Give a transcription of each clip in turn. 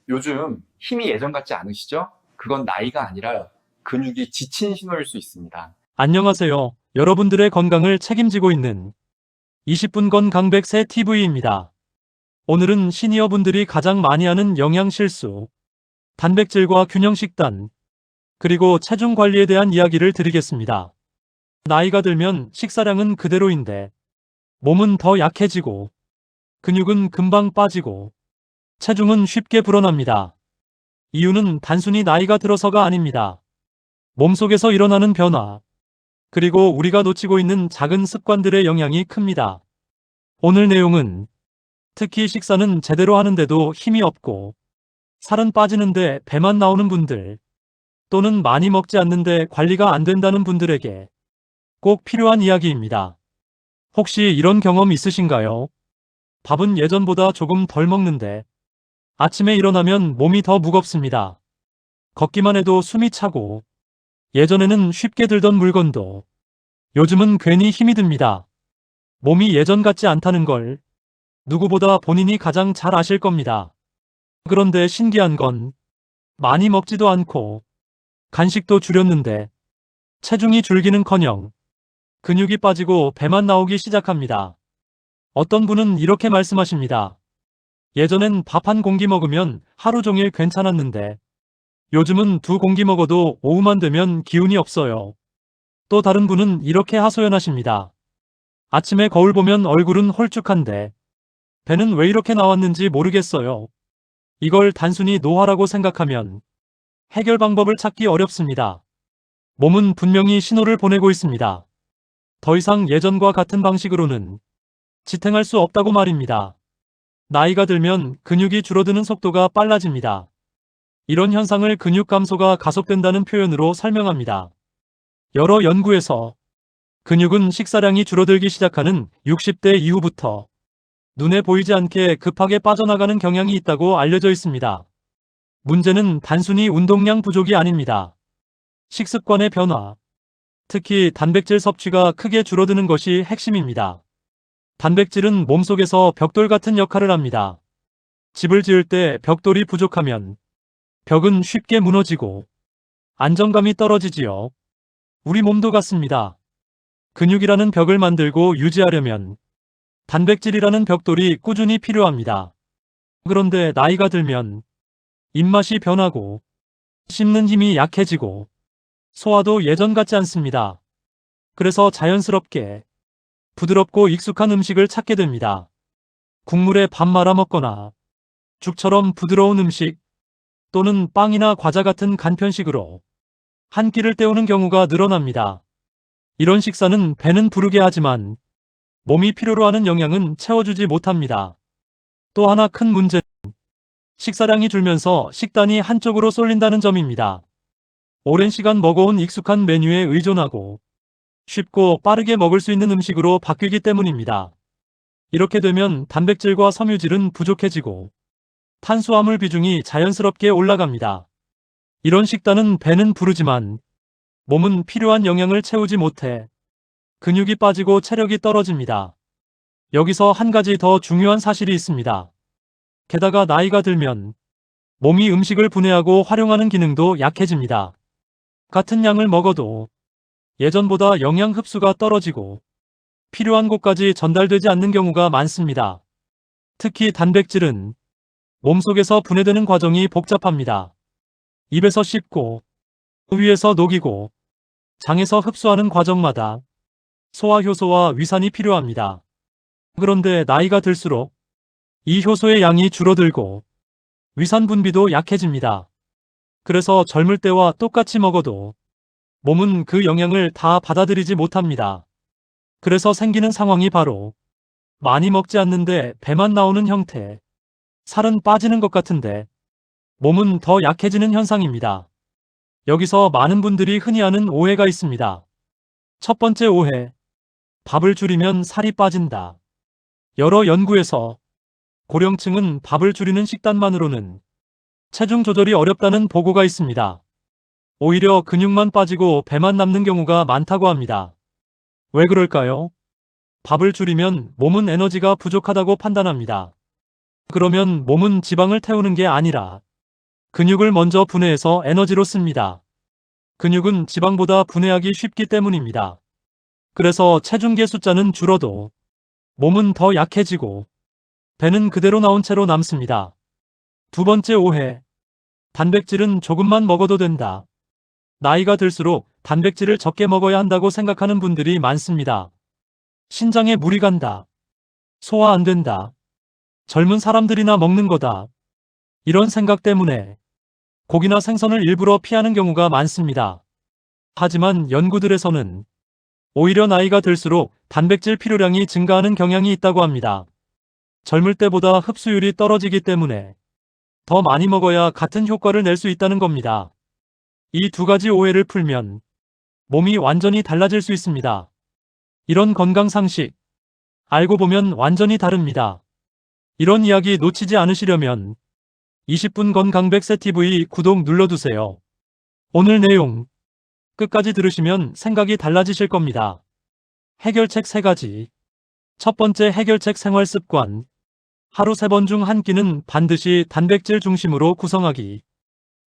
요즘 힘이 예전 같지 않으시죠? 그건 나이가 아니라 근육이 지친 신호일 수 있습니다. 안녕하세요. 여러분들의 건강을 책임지고 있는 20분 건강백세 TV입니다. 오늘은 시니어분들이 가장 많이 하는 영양 실수, 단백질과 균형 식단, 그리고 체중 관리에 대한 이야기를 드리겠습니다. 나이가 들면 식사량은 그대로인데 몸은 더 약해지고 근육은 금방 빠지고 체중은 쉽게 불어납니다. 이유는 단순히 나이가 들어서가 아닙니다. 몸속에서 일어나는 변화, 그리고 우리가 놓치고 있는 작은 습관들의 영향이 큽니다. 오늘 내용은 특히 식사는 제대로 하는데도 힘이 없고 살은 빠지는데 배만 나오는 분들 또는 많이 먹지 않는데 관리가 안 된다는 분들에게 꼭 필요한 이야기입니다. 혹시 이런 경험 있으신가요? 밥은 예전보다 조금 덜 먹는데 아침에 일어나면 몸이 더 무겁습니다. 걷기만 해도 숨이 차고 예전에는 쉽게 들던 물건도 요즘은 괜히 힘이 듭니다. 몸이 예전 같지 않다는 걸 누구보다 본인이 가장 잘 아실 겁니다. 그런데 신기한 건 많이 먹지도 않고 간식도 줄였는데 체중이 줄기는커녕 근육이 빠지고 배만 나오기 시작합니다. 어떤 분은 이렇게 말씀하십니다. 예전엔 밥 한 공기 먹으면 하루 종일 괜찮았는데 요즘은 두 공기 먹어도 오후만 되면 기운이 없어요. 또 다른 분은 이렇게 하소연하십니다. 아침에 거울 보면 얼굴은 홀쭉한데 배는 왜 이렇게 나왔는지 모르겠어요. 이걸 단순히 노화라고 생각하면 해결 방법을 찾기 어렵습니다. 몸은 분명히 신호를 보내고 있습니다. 더 이상 예전과 같은 방식으로는 지탱할 수 없다고 말입니다. 나이가 들면 근육이 줄어드는 속도가 빨라집니다. 이런 현상을 근육 감소가 가속된다는 표현으로 설명합니다. 여러 연구에서 근육은 식사량이 줄어들기 시작하는 60대 이후부터 눈에 보이지 않게 급하게 빠져나가는 경향이 있다고 알려져 있습니다. 문제는 단순히 운동량 부족이 아닙니다. 식습관의 변화, 특히 단백질 섭취가 크게 줄어드는 것이 핵심입니다. 단백질은 몸속에서 벽돌 같은 역할을 합니다. 집을 지을 때 벽돌이 부족하면 벽은 쉽게 무너지고 안정감이 떨어지지요. 우리 몸도 같습니다. 근육이라는 벽을 만들고 유지하려면 단백질이라는 벽돌이 꾸준히 필요합니다. 그런데 나이가 들면 입맛이 변하고 씹는 힘이 약해지고 소화도 예전 같지 않습니다. 그래서 자연스럽게 부드럽고 익숙한 음식을 찾게 됩니다. 국물에 밥 말아 먹거나 죽처럼 부드러운 음식 또는 빵이나 과자 같은 간편식으로 한 끼를 때우는 경우가 늘어납니다. 이런 식사는 배는 부르게 하지만 몸이 필요로 하는 영양은 채워주지 못합니다. 또 하나 큰 문제는 식사량이 줄면서 식단이 한쪽으로 쏠린다는 점입니다. 오랜 시간 먹어온 익숙한 메뉴에 의존하고 쉽고 빠르게 먹을 수 있는 음식으로 바뀌기 때문입니다. 이렇게 되면 단백질과 섬유질은 부족해지고 탄수화물 비중이 자연스럽게 올라갑니다. 이런 식단은 배는 부르지만 몸은 필요한 영양을 채우지 못해 근육이 빠지고 체력이 떨어집니다. 여기서 한 가지 더 중요한 사실이 있습니다. 게다가 나이가 들면 몸이 음식을 분해하고 활용하는 기능도 약해집니다. 같은 양을 먹어도 예전보다 영양 흡수가 떨어지고 필요한 곳까지 전달되지 않는 경우가 많습니다. 특히 단백질은 몸속에서 분해되는 과정이 복잡합니다. 입에서 씹고 위에서 녹이고 장에서 흡수하는 과정마다 소화 효소와 위산이 필요합니다. 그런데 나이가 들수록 이 효소의 양이 줄어들고 위산 분비도 약해집니다. 그래서 젊을 때와 똑같이 먹어도 몸은 그 영양을 다 받아들이지 못합니다. 그래서 생기는 상황이 바로 많이 먹지 않는데 배만 나오는 형태, 살은 빠지는 것 같은데 몸은 더 약해지는 현상입니다. 여기서 많은 분들이 흔히 하는 오해가 있습니다. 첫 번째 오해, 밥을 줄이면 살이 빠진다. 여러 연구에서 고령층은 밥을 줄이는 식단만으로는 체중 조절이 어렵다는 보고가 있습니다. 오히려 근육만 빠지고 배만 남는 경우가 많다고 합니다. 왜 그럴까요? 밥을 줄이면 몸은 에너지가 부족하다고 판단합니다. 그러면 몸은 지방을 태우는 게 아니라 근육을 먼저 분해해서 에너지로 씁니다. 근육은 지방보다 분해하기 쉽기 때문입니다. 그래서 체중계 숫자는 줄어도 몸은 더 약해지고 배는 그대로 나온 채로 남습니다. 두 번째 오해. 단백질은 조금만 먹어도 된다. 나이가 들수록 단백질을 적게 먹어야 한다고 생각하는 분들이 많습니다. 신장에 무리 간다. 소화 안 된다. 젊은 사람들이나 먹는 거다. 이런 생각 때문에 고기나 생선을 일부러 피하는 경우가 많습니다. 하지만 연구들에서는 오히려 나이가 들수록 단백질 필요량이 증가하는 경향이 있다고 합니다. 젊을 때보다 흡수율이 떨어지기 때문에 더 많이 먹어야 같은 효과를 낼 수 있다는 겁니다. 이 두 가지 오해를 풀면 몸이 완전히 달라질 수 있습니다. 이런 건강 상식, 알고 보면 완전히 다릅니다. 이런 이야기 놓치지 않으시려면 20분 건강 100세 TV 구독 눌러두세요. 오늘 내용 끝까지 들으시면 생각이 달라지실 겁니다. 해결책 3가지. 첫 번째 해결책 생활 습관. 하루 3번 중 한 끼는 반드시 단백질 중심으로 구성하기.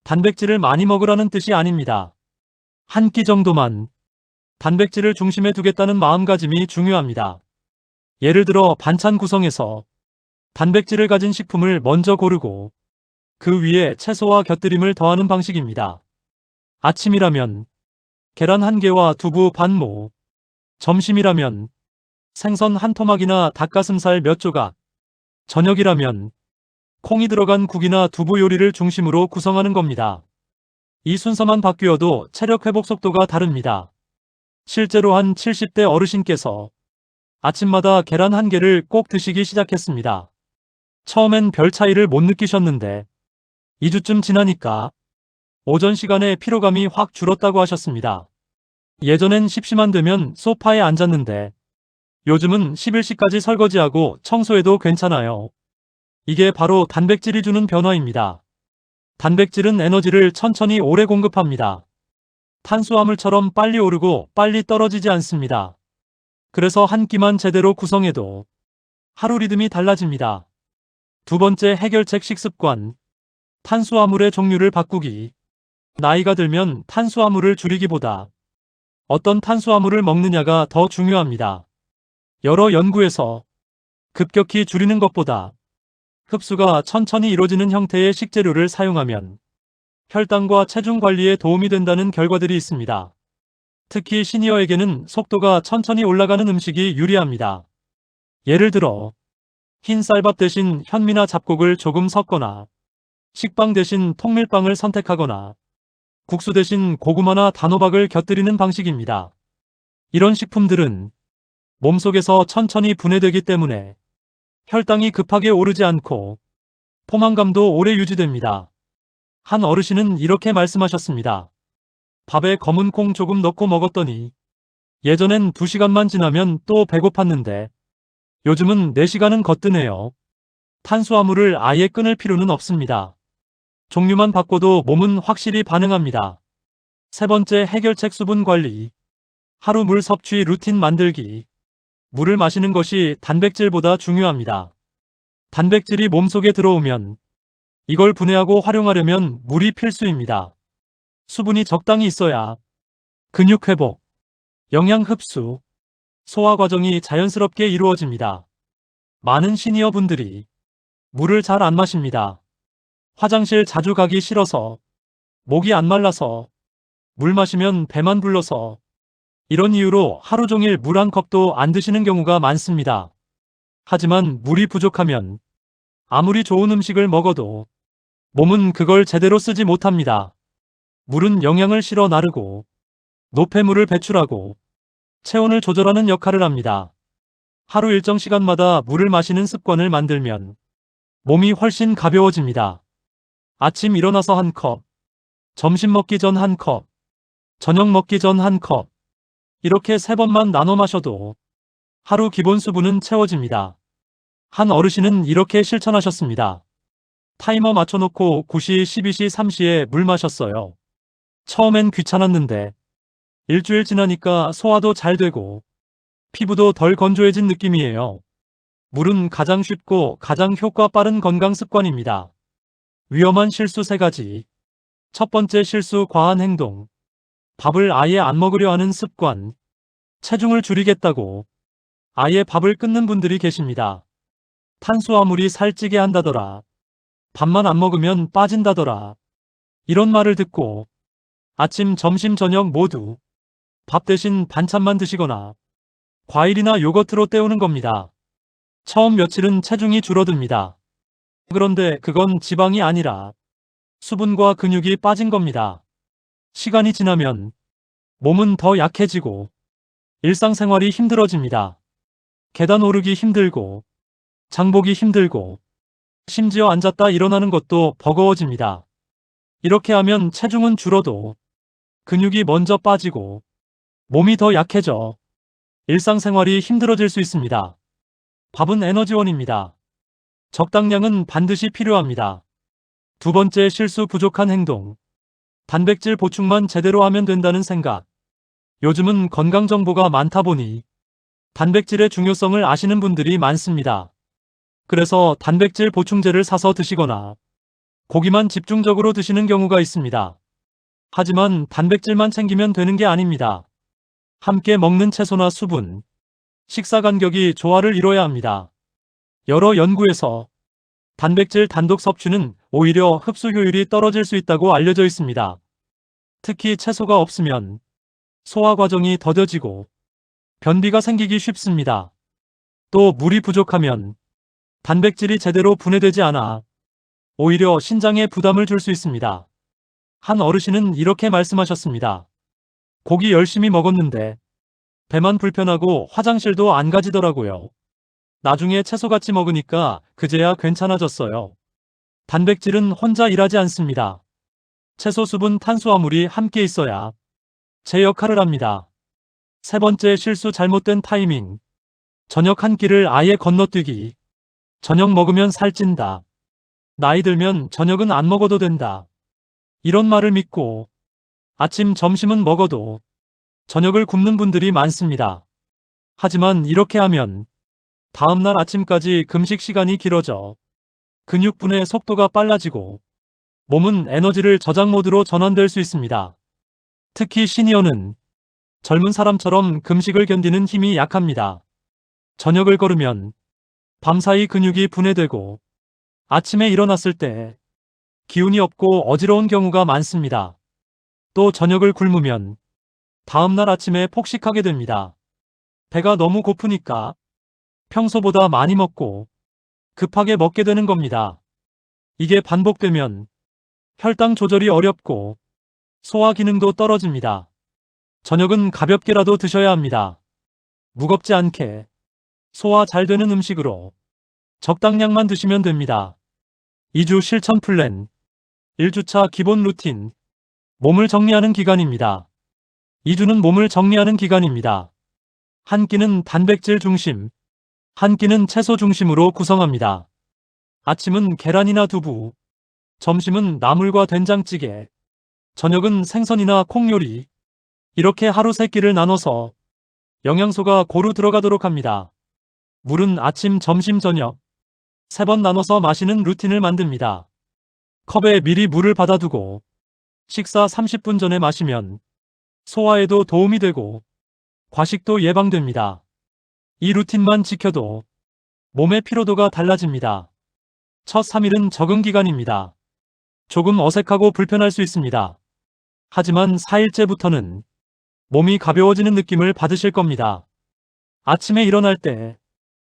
단백질을 많이 먹으라는 뜻이 아닙니다. 한 끼 정도만 단백질을 중심에 두겠다는 마음가짐이 중요합니다. 예를 들어 반찬 구성에서 단백질을 가진 식품을 먼저 고르고 그 위에 채소와 곁들임을 더하는 방식입니다. 아침이라면 계란 1개와 두부 반모, 점심이라면 생선 한 토막이나 닭가슴살 몇 조각, 저녁이라면 콩이 들어간 국이나 두부 요리를 중심으로 구성하는 겁니다. 이 순서만 바뀌어도 체력 회복 속도가 다릅니다. 실제로 한 70대 어르신께서 아침마다 계란 1개를 꼭 드시기 시작했습니다. 처음엔 별 차이를 못 느끼셨는데 2주쯤 지나니까 오전 시간에 피로감이 확 줄었다고 하셨습니다. 예전엔 십시만 되면 소파에 앉았는데 요즘은 11시까지 설거지하고 청소해도 괜찮아요. 이게 바로 단백질이 주는 변화입니다. 단백질은 에너지를 천천히 오래 공급합니다. 탄수화물처럼 빨리 오르고 빨리 떨어지지 않습니다. 그래서 한 끼만 제대로 구성해도 하루 리듬이 달라집니다. 두 번째 해결책 식습관. 탄수화물의 종류를 바꾸기. 나이가 들면 탄수화물을 줄이기보다 어떤 탄수화물을 먹느냐가 더 중요합니다. 여러 연구에서 급격히 줄이는 것보다 흡수가 천천히 이루어지는 형태의 식재료를 사용하면 혈당과 체중 관리에 도움이 된다는 결과들이 있습니다. 특히 시니어에게는 속도가 천천히 올라가는 음식이 유리합니다. 예를 들어 흰 쌀밥 대신 현미나 잡곡을 조금 섞거나 식빵 대신 통밀빵을 선택하거나 국수 대신 고구마나 단호박을 곁들이는 방식입니다. 이런 식품들은 몸속에서 천천히 분해되기 때문에 혈당이 급하게 오르지 않고 포만감도 오래 유지됩니다. 한 어르신은 이렇게 말씀하셨습니다. 밥에 검은 콩 조금 넣고 먹었더니 예전엔 2시간만 지나면 또 배고팠는데 요즘은 4시간은 거뜬해요. 탄수화물을 아예 끊을 필요는 없습니다. 종류만 바꿔도 몸은 확실히 반응합니다. 세 번째 해결책 수분 관리. 하루 물 섭취 루틴 만들기. 물을 마시는 것이 단백질보다 중요합니다. 단백질이 몸속에 들어오면 이걸 분해하고 활용하려면 물이 필수입니다. 수분이 적당히 있어야 근육 회복, 영양 흡수, 소화 과정이 자연스럽게 이루어집니다. 많은 시니어 분들이 물을 잘 안 마십니다. 화장실 자주 가기 싫어서, 목이 안 말라서, 물 마시면 배만 불러서 이런 이유로 하루 종일 물 한 컵도 안 드시는 경우가 많습니다. 하지만 물이 부족하면 아무리 좋은 음식을 먹어도 몸은 그걸 제대로 쓰지 못합니다. 물은 영양을 실어 나르고 노폐물을 배출하고 체온을 조절하는 역할을 합니다. 하루 일정 시간마다 물을 마시는 습관을 만들면 몸이 훨씬 가벼워집니다. 아침 일어나서 1컵, 점심 먹기 전 1컵, 저녁 먹기 전 1컵, 이렇게 3번만 나눠 마셔도 하루 기본 수분은 채워집니다. 한 어르신은 이렇게 실천하셨습니다. 타이머 맞춰놓고 9시, 12시, 3시에 물 마셨어요. 처음엔 귀찮았는데 일주일 지나니까 소화도 잘 되고 피부도 덜 건조해진 느낌이에요. 물은 가장 쉽고 가장 효과 빠른 건강 습관입니다. 위험한 실수 3가지. 첫 번째 실수 과한 행동. 밥을 아예 안 먹으려 하는 습관. 체중을 줄이겠다고 아예 밥을 끊는 분들이 계십니다. 탄수화물이 살찌게 한다더라. 밥만 안 먹으면 빠진다더라. 이런 말을 듣고 아침, 점심, 저녁 모두 밥 대신 반찬만 드시거나 과일이나 요거트로 때우는 겁니다. 처음 며칠은 체중이 줄어듭니다. 그런데 그건 지방이 아니라 수분과 근육이 빠진 겁니다. 시간이 지나면 몸은 더 약해지고 일상생활이 힘들어집니다. 계단 오르기 힘들고 장보기 힘들고 심지어 앉았다 일어나는 것도 버거워집니다. 이렇게 하면 체중은 줄어도 근육이 먼저 빠지고 몸이 더 약해져 일상생활이 힘들어질 수 있습니다. 밥은 에너지원입니다. 적당량은 반드시 필요합니다. 두 번째 실수 부족한 행동. 단백질 보충만 제대로 하면 된다는 생각. 요즘은 건강 정보가 많다 보니 단백질의 중요성을 아시는 분들이 많습니다. 그래서 단백질 보충제를 사서 드시거나 고기만 집중적으로 드시는 경우가 있습니다. 하지만 단백질만 챙기면 되는 게 아닙니다. 함께 먹는 채소나 수분, 식사 간격이 조화를 이뤄야 합니다. 여러 연구에서 단백질 단독 섭취는 오히려 흡수 효율이 떨어질 수 있다고 알려져 있습니다. 특히 채소가 없으면 소화 과정이 더뎌지고 변비가 생기기 쉽습니다. 또 물이 부족하면 단백질이 제대로 분해되지 않아 오히려 신장에 부담을 줄 수 있습니다. 한 어르신은 이렇게 말씀하셨습니다. 고기 열심히 먹었는데 배만 불편하고 화장실도 안 가지더라고요. 나중에 채소같이 먹으니까 그제야 괜찮아졌어요. 단백질은 혼자 일하지 않습니다. 채소, 수분, 탄수화물이 함께 있어야 제 역할을 합니다. 세 번째 실수 잘못된 타이밍. 저녁 한 끼를 아예 건너뛰기. 저녁 먹으면 살찐다. 나이 들면 저녁은 안 먹어도 된다. 이런 말을 믿고 아침, 점심은 먹어도 저녁을 굶는 분들이 많습니다. 하지만 이렇게 하면 다음날 아침까지 금식 시간이 길어져 근육 분해 속도가 빨라지고 몸은 에너지를 저장 모드로 전환될 수 있습니다. 특히 시니어는 젊은 사람처럼 금식을 견디는 힘이 약합니다. 저녁을 거르면 밤사이 근육이 분해되고 아침에 일어났을 때 기운이 없고 어지러운 경우가 많습니다. 또 저녁을 굶으면 다음날 아침에 폭식하게 됩니다. 배가 너무 고프니까 평소보다 많이 먹고 급하게 먹게 되는 겁니다. 이게 반복되면 혈당 조절이 어렵고 소화 기능도 떨어집니다. 저녁은 가볍게라도 드셔야 합니다. 무겁지 않게 소화 잘 되는 음식으로 적당량만 드시면 됩니다. 2주 실천 플랜. 1주차 기본 루틴. 몸을 정리하는 기간입니다. 2주는 몸을 정리하는 기간입니다. 한 끼는 단백질 중심, 한 끼는 채소 중심으로 구성합니다. 아침은 계란이나 두부, 점심은 나물과 된장찌개, 저녁은 생선이나 콩 요리. 이렇게 하루 3끼를 나눠서 영양소가 고루 들어가도록 합니다. 물은 아침, 점심, 저녁 3번 나눠서 마시는 루틴을 만듭니다. 컵에 미리 물을 받아두고 식사 30분 전에 마시면 소화에도 도움이 되고 과식도 예방됩니다. 이 루틴만 지켜도 몸의 피로도가 달라집니다. 첫 3일은 적응 기간입니다. 조금 어색하고 불편할 수 있습니다. 하지만 4일째부터는 몸이 가벼워지는 느낌을 받으실 겁니다. 아침에 일어날 때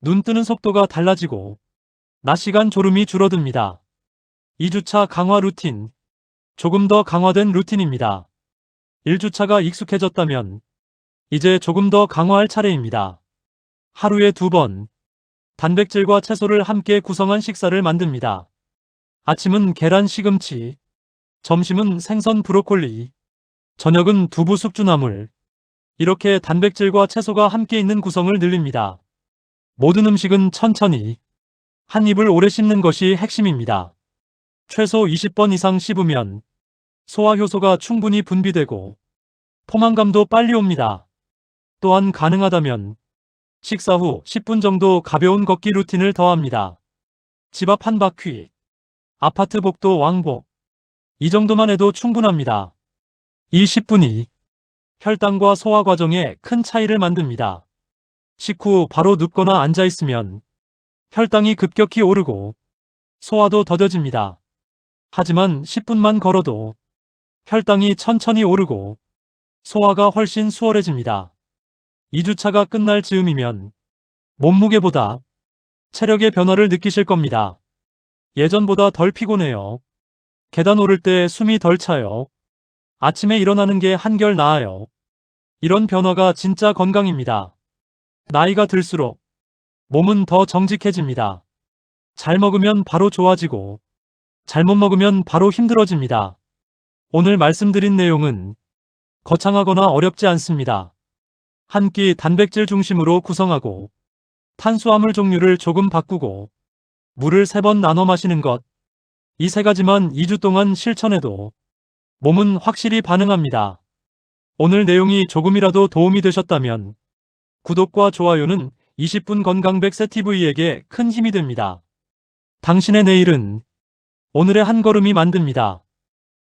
눈 뜨는 속도가 달라지고 낮 시간 졸음이 줄어듭니다. 2주차 강화 루틴. 조금 더 강화된 루틴입니다. 1주차가 익숙해졌다면 이제 조금 더 강화할 차례입니다. 하루에 2번 단백질과 채소를 함께 구성한 식사를 만듭니다. 아침은 계란 시금치, 점심은 생선 브로콜리, 저녁은 두부 숙주나물. 이렇게 단백질과 채소가 함께 있는 구성을 늘립니다. 모든 음식은 천천히 한 입을 오래 씹는 것이 핵심입니다. 최소 20번 이상 씹으면 소화 효소가 충분히 분비되고 포만감도 빨리 옵니다. 또한 가능하다면 식사 후 10분 정도 가벼운 걷기 루틴을 더합니다. 집 앞 한 바퀴, 아파트 복도 왕복. 이 정도만 해도 충분합니다. 이 10분이 혈당과 소화 과정에 큰 차이를 만듭니다. 식후 바로 눕거나 앉아 있으면 혈당이 급격히 오르고 소화도 더뎌집니다. 하지만 10분만 걸어도 혈당이 천천히 오르고 소화가 훨씬 수월해집니다. 2주차가 끝날 즈음이면 몸무게보다 체력의 변화를 느끼실 겁니다. 예전보다 덜 피곤해요. 계단 오를 때 숨이 덜 차요. 아침에 일어나는 게 한결 나아요. 이런 변화가 진짜 건강입니다. 나이가 들수록 몸은 더 정직해집니다. 잘 먹으면 바로 좋아지고 잘못 먹으면 바로 힘들어집니다. 오늘 말씀드린 내용은 거창하거나 어렵지 않습니다. 한 끼 단백질 중심으로 구성하고 탄수화물 종류를 조금 바꾸고 물을 3번 나눠 마시는 것. 이 3가지만 2주 동안 실천해도 몸은 확실히 반응합니다. 오늘 내용이 조금이라도 도움이 되셨다면 구독과 좋아요는 20분 건강 100세 TV에게 큰 힘이 됩니다. 당신의 내일은 오늘의 한 걸음이 만듭니다.